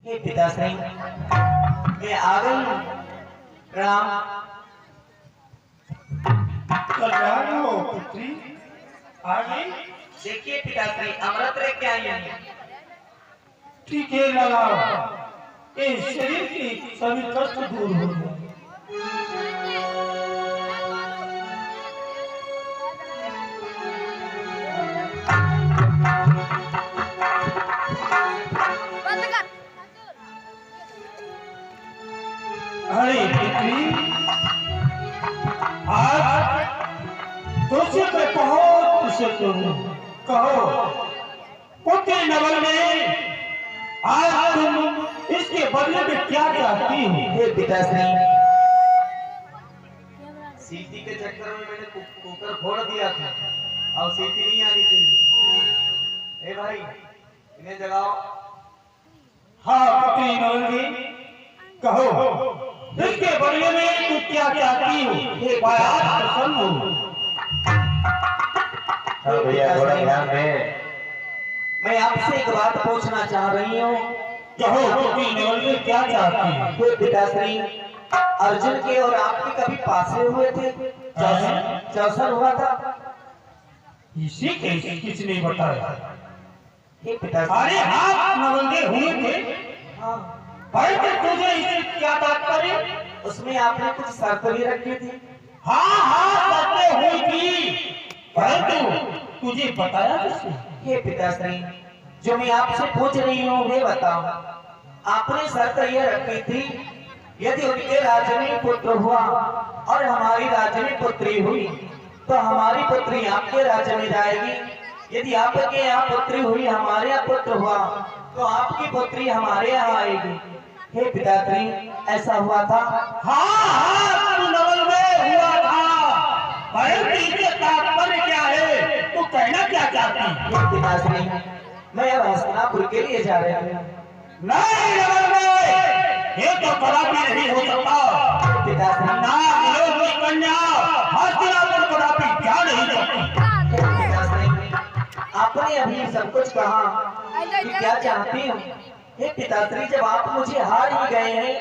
हे पिताश्री, मैं आ गई हूँ। प्रणाम। कल्याण हो पुत्री, आ गई। देखिए पिताश्री, अमृत लेके आई हूँ। ठीक है लगा, इस शरीर की सभी कष्ट दूर हो गए। अरे पुत्री, आज तुझसे मैं बहुत प्रसन्न हूँ। कहो पुत्री नवल में आज तुम इसके बदले में क्या चाहती हो? हे पिताश्री, सीटी के चक्कर में मैंने कुकर फोड़ दिया था और सीटी नहीं आनी थी। हे भाई, इन्हें जगाओ। हाँ पुत्री नवल, कहो इसके बदले में तू क्या चाहती हो? हे आज प्रसन्न हो। हाँ भैया, थोड़ा ध्यान दे। मैं आपसे एक बात पूछना चाह रही हूँ। कहो पुत्री नवल, क्या चाहती हो? हे पिताश्री, अर्जुन के और आपके कभी पासे हुए थे? चौसर हुआ था? इसी के किसने बताया? हे पिताश्री, अरे हाथ नवंदे हुए थे। हाँ, परंतु तुझे इससे क्या तात्पर्य? उसमें आपने कुछ शर्त भी रखी थी। हाँ हाँ, शर्तें हुई थी, परंतु तुझे बताया किसने? हे पिताश्री, जो मैं आपसे पूछ रही हूँ वे बताओ। आपने शर्त यह रखी थी, यदि उनके राज्य में पुत्र हुआ और हमारी राज्य में पुत्री हुई तो हमारी पुत्री आपके राज्य में जाएगी। यदि आपके यहाँ पुत्री हुई, हमारे यहाँ पुत्र हुआ तो आपकी पुत्री हमारे यहाँ आएगी। हे पिताश्री, ऐसा हुआ था? हाँ हाँ, तू नवल में हुआ था, परंतु इसके तात्पर्य क्या है? तू कहना क्या चाहती है? हे पिताश्री, मैं अब हस्तिनापुर के लिए जा रही हूँ। नहीं नवल में, ये तो कदापि नहीं हो सकता। पिताश्री, नागलोक की कन्या हस्तिनापुर कदापि जा नहीं सकती। पिताश्री, आपने अभी सब कुछ कहा कि क्या चाहती हूँ। हे पिताश्री, जब आप मुझे हार ही गए हैं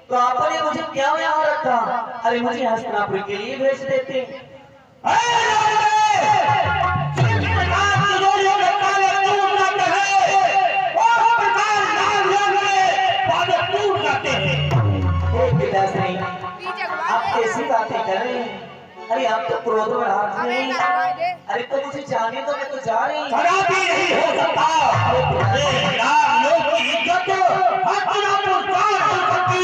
तो आपने मुझे क्या यहाँ रखा? अरे मुझे हस्तिनापुर के लिए भेज देते। हे पिताश्री, आप कैसी बातें कर रहे हैं? अरे आप तो क्रोध में हाथ नहीं। अरे तो मुझे जाने दो, मैं तो जा रही हूँ। कदापि नहीं हो सकता। ये नागलोक की इज्जत हस्तिनापुर जा नहीं सकती।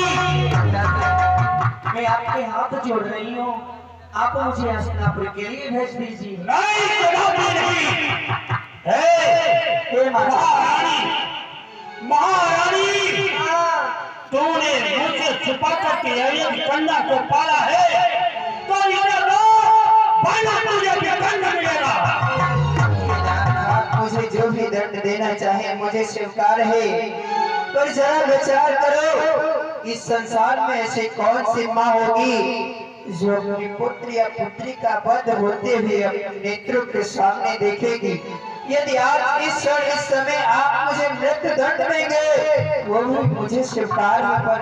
मैं आपके हाथ जोड़ रही हूँ, आप मुझे हस्तिनापुर के लिए भेज दीजिए। नहीं, कदापि नहीं। हे महारानी, महारानी, हाँ, तूने मुझे छुपा करके एक कन्या को पाला है, तो ये लो, बना तुझे भी दंड मिलेगा। आप मुझे जो भी दंड देना चाहे मुझे स्वीकार है, पर जरा विचार करो, इस संसार में ऐसे कौन सी माँ होगी जो अपनी पुत्र या पुत्री का वध होते हुए अपने नेत्रों के सामने देखेगी। यदि आप इस क्षण इस समय आप मुझे मृत्यु दंड देंगे, वो भी मुझे स्वीकार है, पर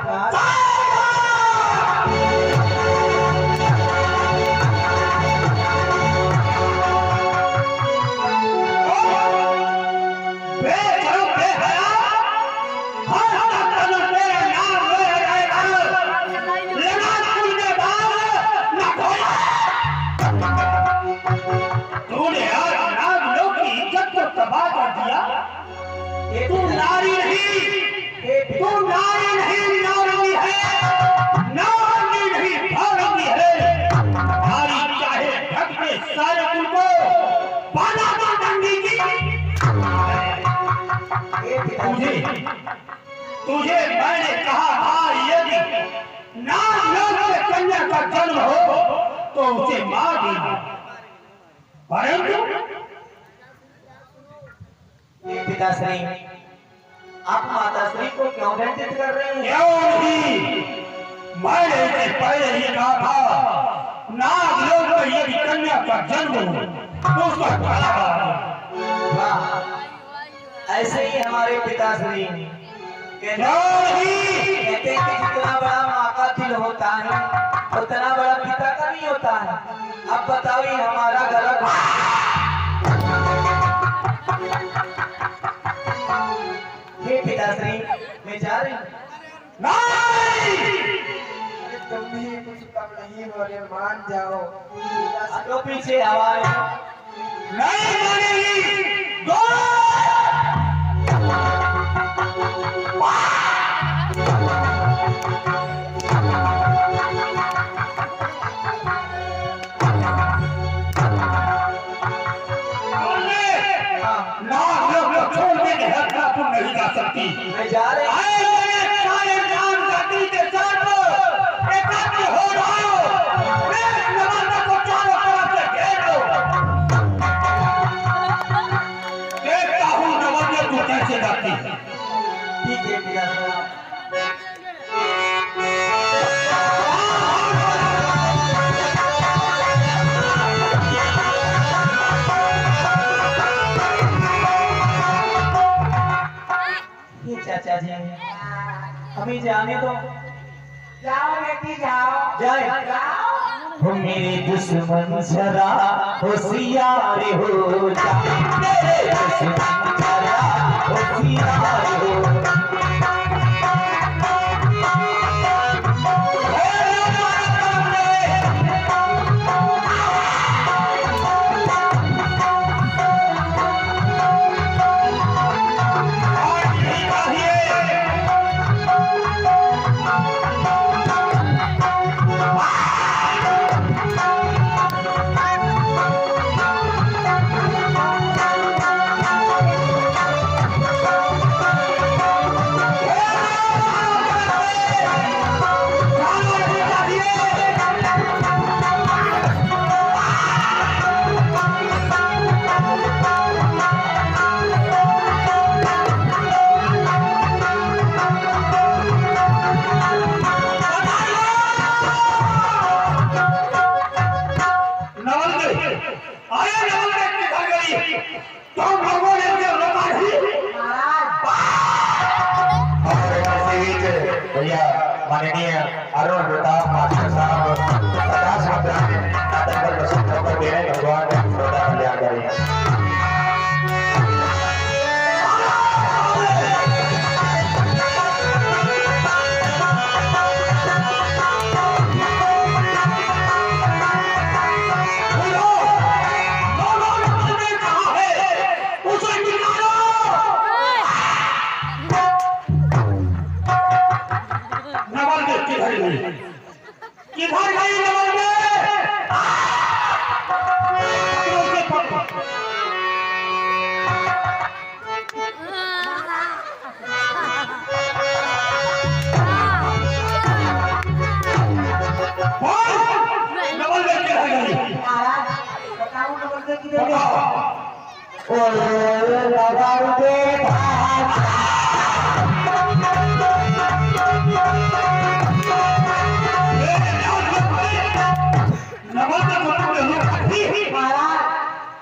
तू नारी नहीं, तू नारी नहीं, नारी है, नारी नहीं, भारती है। नारी चाहे ढक के सारे कुल को पाना तो दंडी की। तुझे मैंने कहा था, यदि नागलोक में कन्या का जन्म हो तो उसे मार देना, परंतु पिताश्री, आप माताश्री को क्यों दंडित कर रहे हैं? क्यों नहीं, मैंने इसे पहले ही कहा था, नागलोक में यदि कन्या का जन्म हो तो उसका गला। ऐसे ही हमारे पिताश्री कहते हैं कि जितना बड़ा माँ का दिल होता है उतना बड़ा पिता का नहीं होता है। अब बताओ ये हमारा गलत हे पिताश्री, मैं जा रही हूँ। तुम भी कुछ कम नहीं बोले, मान जाओ। तो पीछे आवाज नहीं मानेगी। दो छोड़ के तुम नहीं जा सकती। मैं जा रही हूँ। सारे काम जाति के साथ एकाग्र हो जाओ। नवाजा को चारों तरफ से घेर लो। देखता हूँ नवाजा को कैसे जाती है। ठीक है पिताश्री। चाचा जी अभी जाने दो। जाओ बेटी जाओ। जाए हो मेरे दुश्मन जरा होशियार हो जा, मेरे दुश्मन जरा होशियार हो। माननीय अरुण प्रताप मास्टर साहब 50 मुद्राएं नाटक पर प्रस्तुत होकर दे रहे भगवान श्रोता कल्याण करें। किधर गई नवल बताओ नंबर की दे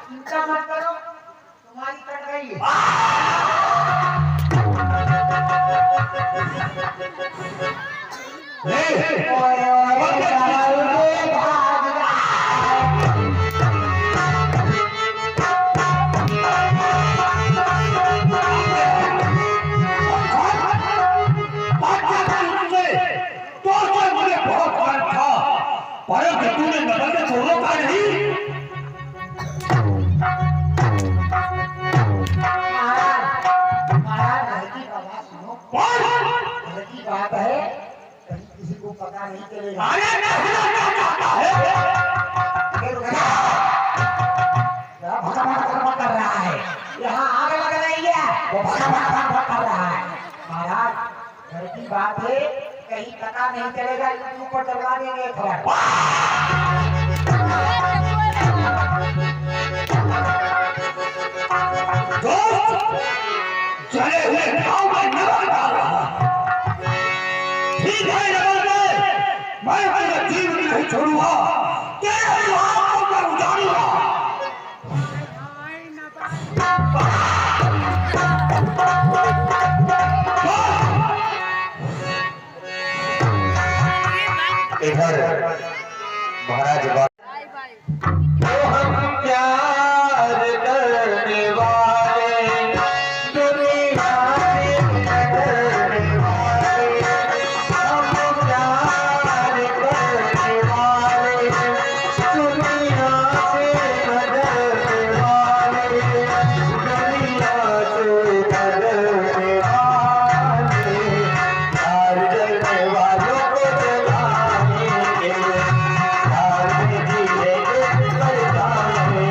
चिंता मत करो, तुम्हारी कट गई है। तूने नवल में छोड़ो का नहीं। की बात है, कहीं किसी को पता नहीं चलेगा। भगा कर रहा है, यहाँ आग लग रही है, वो भगा कर रहा है। महाराज घर की बात है, कहीं पता नहीं चलेगा, इसके ऊपर चलवा देंगे खबर। चले हुए गांव में नवल डाल रहा। ठीक है नवल में मैं तेरा जीवन नहीं छोड़ूंगा, तेरे द्वार को मैं उजाड़ूंगा। इधर महाराज तो हम प्यार करने वाले दुनिया से डरने वाले, हम प्यार करने वाले दुनिया से डरने वाले, दुनिया से डरने वाले, प्यार करने वालों को जगाएंगे, प्यार में जिएंगे मर जाएंगे,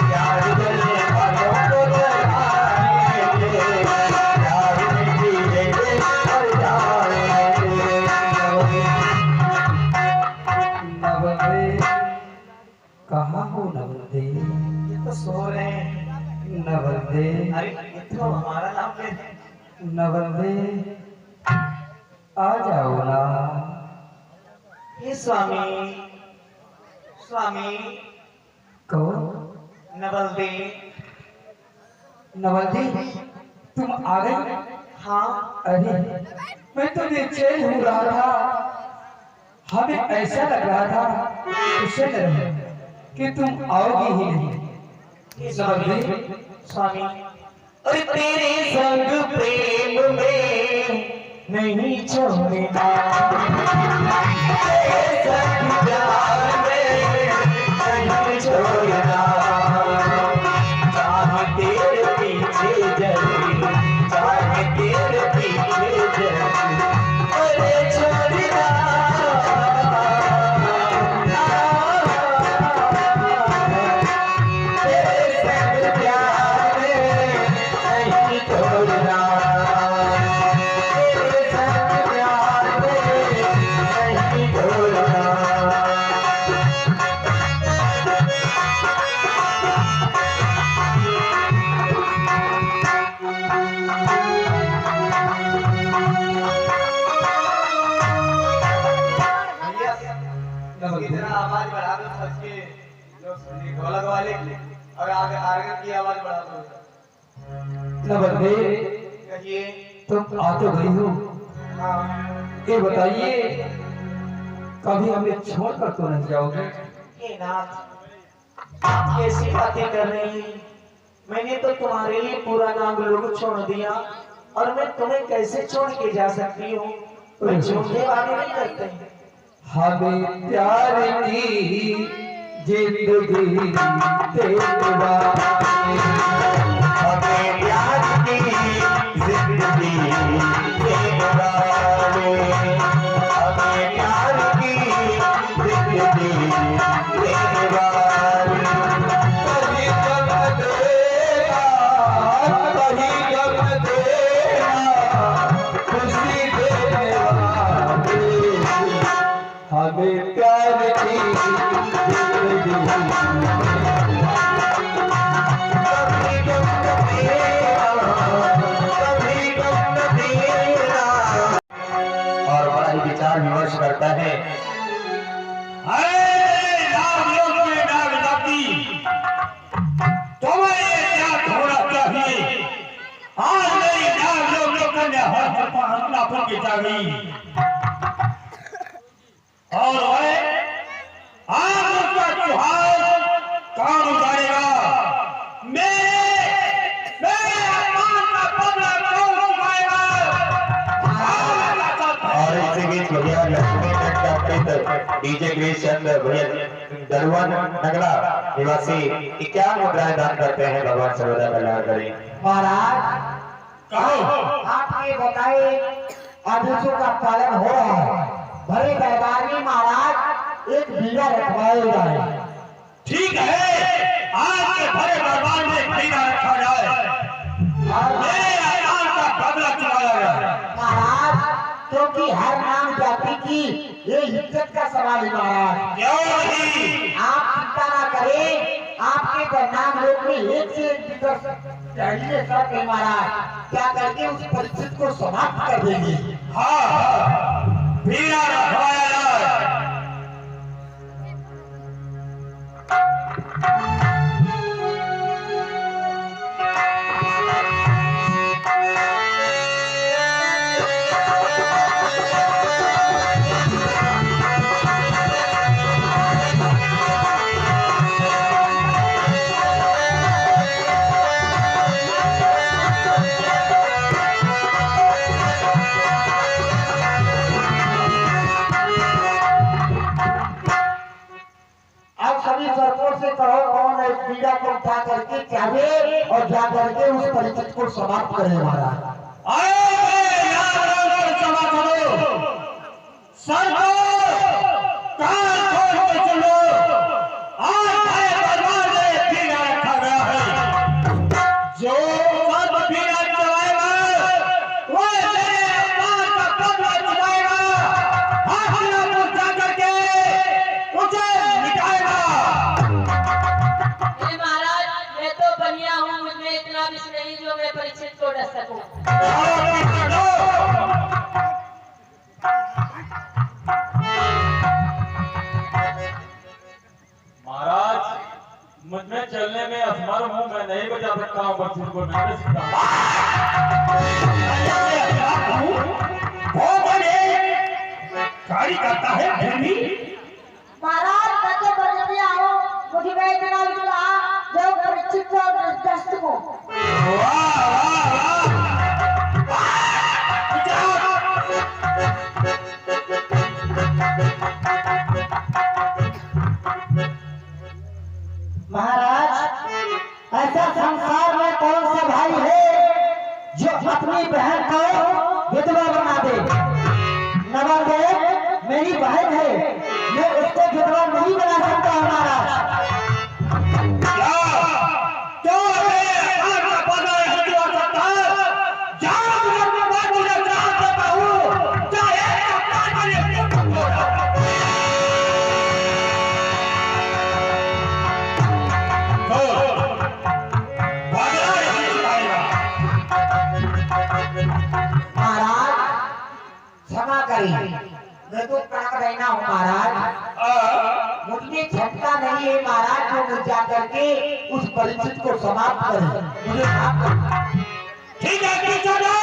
प्यार करने वालों को जगाएंगे, प्यार में जिएंगे मर जाएंगे। नवदे कहाँ हो नवदे? ये तो सो रहे हैं। नवदे अरे ये तो हमारा नाम ले रहे हैं। नवदे आ जाओ ना। हे स्वामी, स्वामी कौन? नवलदे। नवदे तुम आ गए? हाँ अरे मैं तो बेचैन हो रहा था, हमें ऐसा लग रहा था उसे नहीं कि तुम आओगी ही नहीं। हे स्वामी, स्वामी अरे तेरे संग प्रेम में नहीं छोड़ना, तेरे संग प्यार में नहीं छोड़ना, चाहे तेरे पीछे जली, चाहे तेरे पीछे जली, अरे छोड़ना तेरे संग प्यार में नहीं छोड़ना, तेरे संग प्यार में नहीं छोड़ना। इतना आवाज बढ़ा दो सबके, जो ढोलक वाले की और आगे आगे की आवाज बढ़ा दो। नवदे कहिए। तुम आ तो गई हो, हाँ ये बताइए कभी हमें छोड़कर तो नहीं जाओगे? हे नाथ, आप कैसी बातें कर रही हैं? मैंने तो तुम्हारे लिए पूरा नाम लोग छोड़ दिया और मैं तुम्हें कैसे छोड़ के जा सकती हूँ? मैं झूठे वादे नहीं करते हैं। हमें प्यार की जिंदगी देने वाले, हमें प्यार की जिंदगी देने वाले, हमें प्यार की जिंदगी देने वाले, कभी गम देना, कभी गम देना, खुशी देने वाले, हमें प्यार की जिंदगी कभी गम देना, कभी गम देना। और बड़ा ही विचार विमर्श करता है। अरे नाम में नाम जाती, तुम्हें क्या थोड़ा चाहिए? आज मेरी नाम लोग ने हर हल्ला फूल की चाहिए और वह आज उसका त्योहार कौन उतारेगा? मेरे अपमान का बदला कौन उठाएगा? और इसी बीच भैया लक्ष्मी डीजे गिरीश चंद्र भैया दलवन नगला निवासी कि क्या मुद्राएं दान करते हैं? भगवान सर्वदा कल्याण करें। महाराज कहो। आपके बताए आदेशों का पालन हो रहा है। भरे दरबार में महाराज एक बीड़ा रखवाए जाए। ठीक है, आज के भरे दरबार में खरीदा रखा जाए, मेरे अकाल का बदला चुकाया जाए। महाराज क्योंकि हर नाम जाति की ये इज्जत का सवाल है महाराज। क्यों नहीं? आप चिंता ना करें, आपके परिणाम लोग में एक से एक बिगड़ चढ़ने सब है महाराज। क्या करके उस परिस्थिति को समाप्त कर देंगे। हाँ, बीड़ा रखवाया जाए। जावे और जा करके उस परिचित को समाप्त करे महाराज। मुझमें चलने में असमर्थ हूँ, मैं नहीं बचा सकता हूँ बच्चों को, नहीं सीखता गाड़ी करता है फिर भी महाराज कते बजे भी आओ, मुझे मैं इतना भी कहा जो परिचित को दस्त को। महाराज ऐसा संसार में कौन सा भाई है जो अपनी बहन को विधवा बना दे? नवरदेव मेरी बहन है, मैं उसको विधवा नहीं बना सकता महाराज। मैं तो कड़क रहना हूँ महाराज, मुझे झटका नहीं है महाराज जो मुझ जा करके उस परिचित को समाप्त करे, मुझे माफ कर। ठीक है चलो।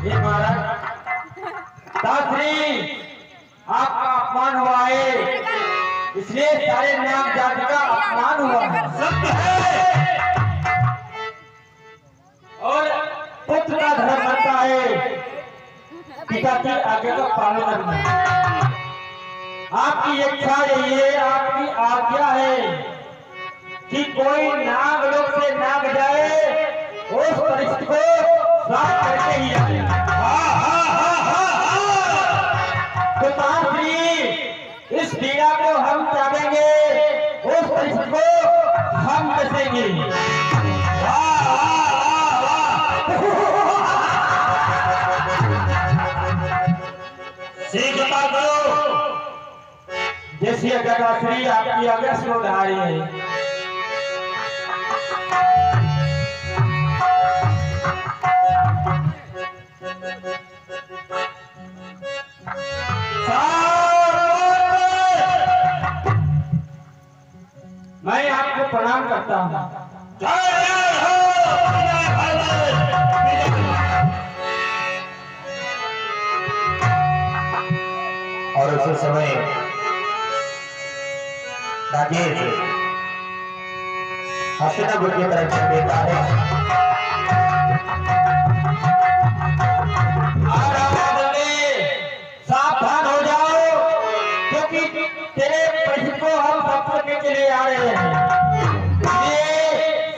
ये महाराज दासरी आपका अपमान हुआ है, इसलिए सारे नाम जाति का अपमान हुआ। सत्य है और पुत्र का धर्म बनता है पिता की आज्ञा का पालन करना। आपकी इच्छा यही है, आपकी आज्ञा है कि कोई नाग लोक से नाग जाए, उस परिस्थिति को साफ करके ही जाए। तो तांत्रिक इस पीड़ा को हम त्यागेंगे, उस परिस्थिति को हम बचेंगे। जैसी जटाश्री आपकी आज्ञा से उधारी है। मैं आपको प्रणाम करता हूँ। और उसी समय राजेश हस्तिनापुर की तरफ से देता है। सावधान हो जाओ, क्योंकि तेरे परिचित को हम सब करने के लिए आ रहे हैं।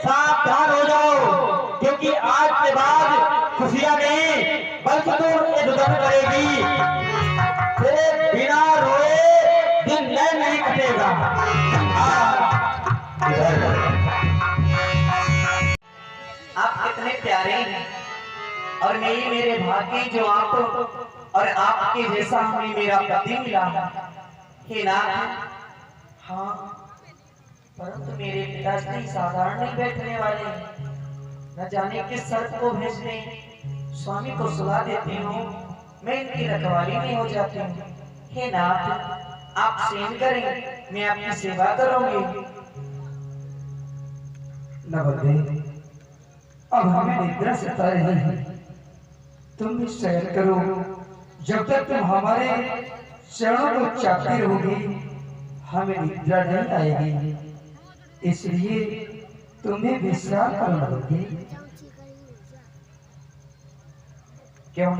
सावधान हो जाओ, क्योंकि आज के बाद खुशियां नहीं बल्कि तू इधर करेगी। तेरे बिना रोए दिन नहीं कटेगा। आप कितने प्यारे हैं और मेरे भाग्य जो आप और आपके जैसा हमें मेरा पति मिला हे नाथ। हाँ, परंतु मेरे पिताश्री साधारण नहीं बैठने वाले, न जाने किस शर्त को भेजने स्वामी को सुला देती हूँ, मैं इनकी रखवाली में हो जाती हूँ। हे नाथ, आप सेन करें, मैं आपकी सेवा करूंगी। नवरदेव, अब हमें निद्रा सता रही है, तुम भी शयन करो। जब तक तुम हमारे चरणों को चाहती रहोगी हमें निद्रा नहीं आएगी, इसलिए तुम्हें विश्राम करना होगी। क्यों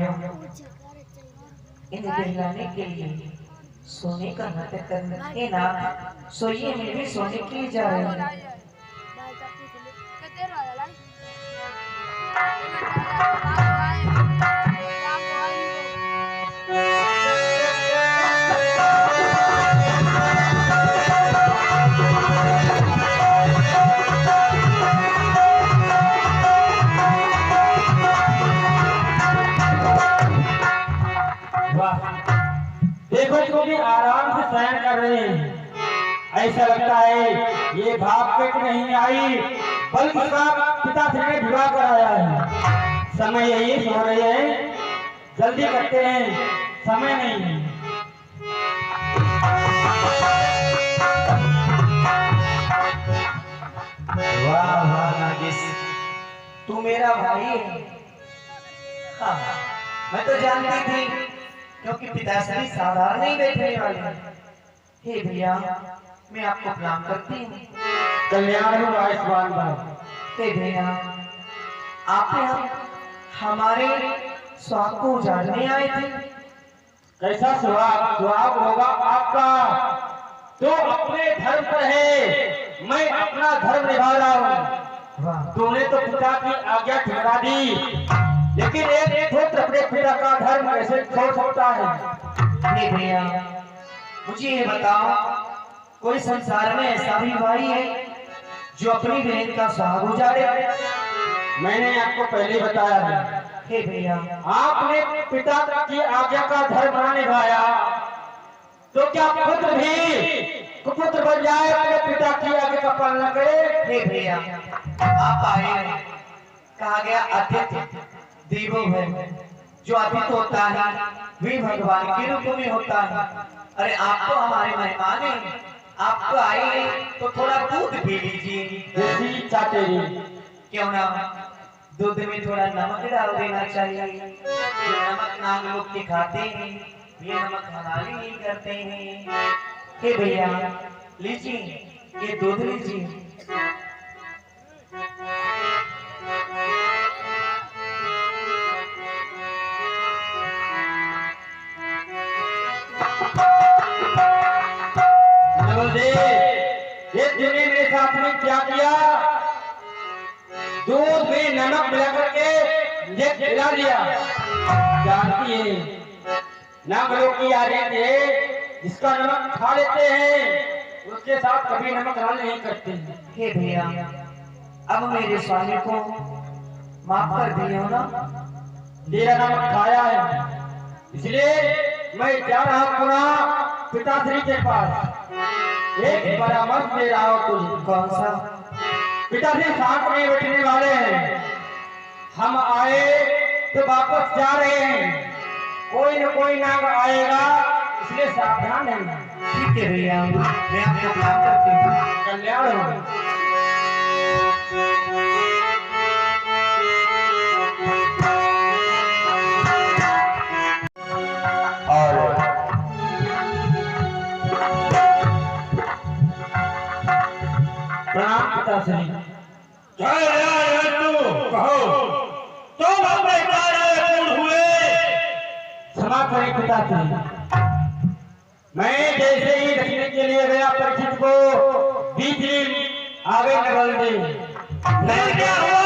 इन्हें बहलाने के लिए सोने का नाटक करने ना सोइए में भी सोने के लिए जा रहे हैं। देखो इसको भी आराम से शयन कर रहे हैं। ऐसा लगता है ये भाग के नहीं आई, बल्कि इसका पिता से ने विवाह कराया है। समय यही सो रहे हैं, जल्दी करते हैं, समय नहीं है। वाह वाह नागिस, तू मेरा भाई है। हाँ, मैं तो जानती थी क्योंकि पिताश्री साधारण नहीं बैठने वाले। हे भैया, मैं आपको प्रणाम करती हूँ। कल्याण हो आयुष्मान भाई। हे भैया, आप हमारे स्वाग को उजाड़ने आए थे। कैसा सुहाग होगा आपका, तो अपने धर्म पर है, मैं अपना धर्म निभा रहा हूँ। वाह, तूने तो पिता की आज्ञा ठुकरा दी, लेकिन एक पुत्र अपने पिता का धर्म कैसे छोड़ सकता है? हे भैया, मुझे ये बताओ, कोई संसार में ऐसा भी भाई है जो अपनी बहन का सुहाग उजाड़े? मैंने आपको पहले बताया है। हे भैया, आपने पिता की आज्ञा का धर्म ना निभाया, तो क्या पुत्र भी कुपुत्र बन जाए, अपने पिता की आज्ञा का पालना करे? हे भैया, आप आए हैं। कहा गया अतिथि देवो है, जो अतिथि होता है वे भगवान के रूप में होता है। अरे आप तो हमारे मेहमान हैं, आप तो आए हैं तो थोड़ा दूध पी लीजिए। जैसी चाटेरी क्यों ना दूध में थोड़ा नमक डाल देना चाहिए। जो नमक नाम लोग के खाते हैं, ये नमक हलाली नहीं करते हैं। हे भैया, लीजिए ये दूध लीजिए। ये तूने मेरे साथ में क्या किया? दूध में नमक मिला करके मुझे खिला दिया। जानती है नाम लोग की आदत है, जिसका नमक खा लेते हैं उसके साथ कभी नमक डाल नहीं करते। हे भैया, अब मेरे स्वामी को माफ कर दिए हो ना? तेरा नमक खाया है, इसलिए मैं जा रहा हूँ पुनः पिताश्री के पास। एक परामर्श दे रहा हूँ तुझे। कौन सा? पिताश्री साथ में बैठने वाले हैं, हम आए तो वापस जा रहे हैं, कोई न कोई नाम आएगा, इसलिए सावधान है। ठीक है भैया, मैं आपको प्रणाम करती हूँ। कल्याण हो। प्रणाम पिताश्री। कहो तुम अपने कार्य पूर्ण हुए। क्षमा करें पिताश्री, मैं जैसे ही रखने के लिए गया परीक्षित को बीच में आगे नवलदे। क्या हुआ?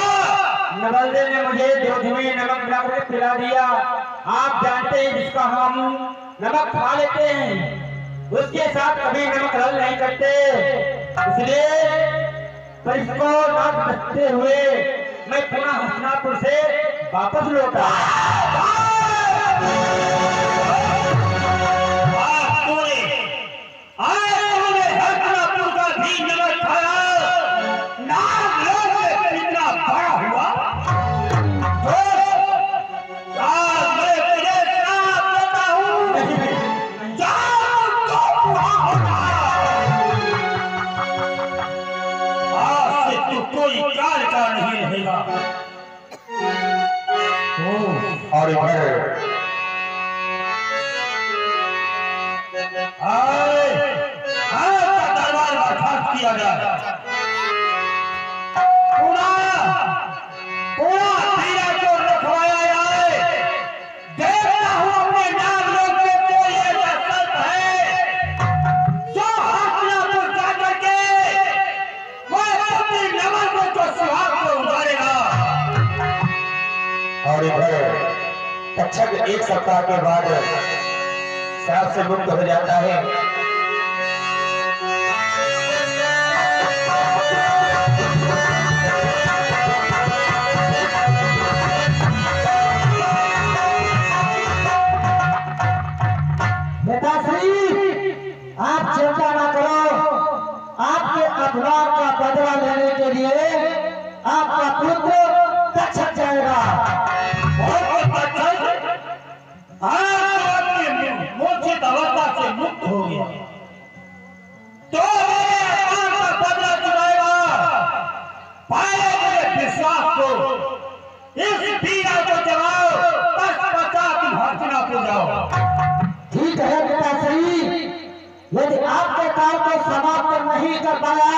नवलदे ने मुझे दूध में नमक मिलाकर पिला दिया। आप जानते हैं जिसका हम नमक खा लेते हैं उसके साथ कभी नमक हल नहीं करते, इसलिए परीक्षित को नाक बचते हुए मैं पुनः हस्तिनापुर से वापस लौटा। और इधर दरबार बर्खास्त किया जाए। पूरा तीरा को रखवाया जाए। देखता हूँ अपने नाम लोग और इधर तक्षक 1 सप्ताह के बाद श्राप से मुक्त हो जाता है। आप चिंता ना करो, आपके अपराध का बदला लेने के लिए आपका पुत्र तक्षक जाएगा। मूर्छित अवस्था से मुक्त हो गया तो बदला चुराएगा। पाए विश्वास को इस पीड़ा को जलाओ, तत्पश्चात तुम हस्तिनापुर जाओ। ठीक है बेटा सही, यदि आपके काम को समाप्त नहीं कर पाया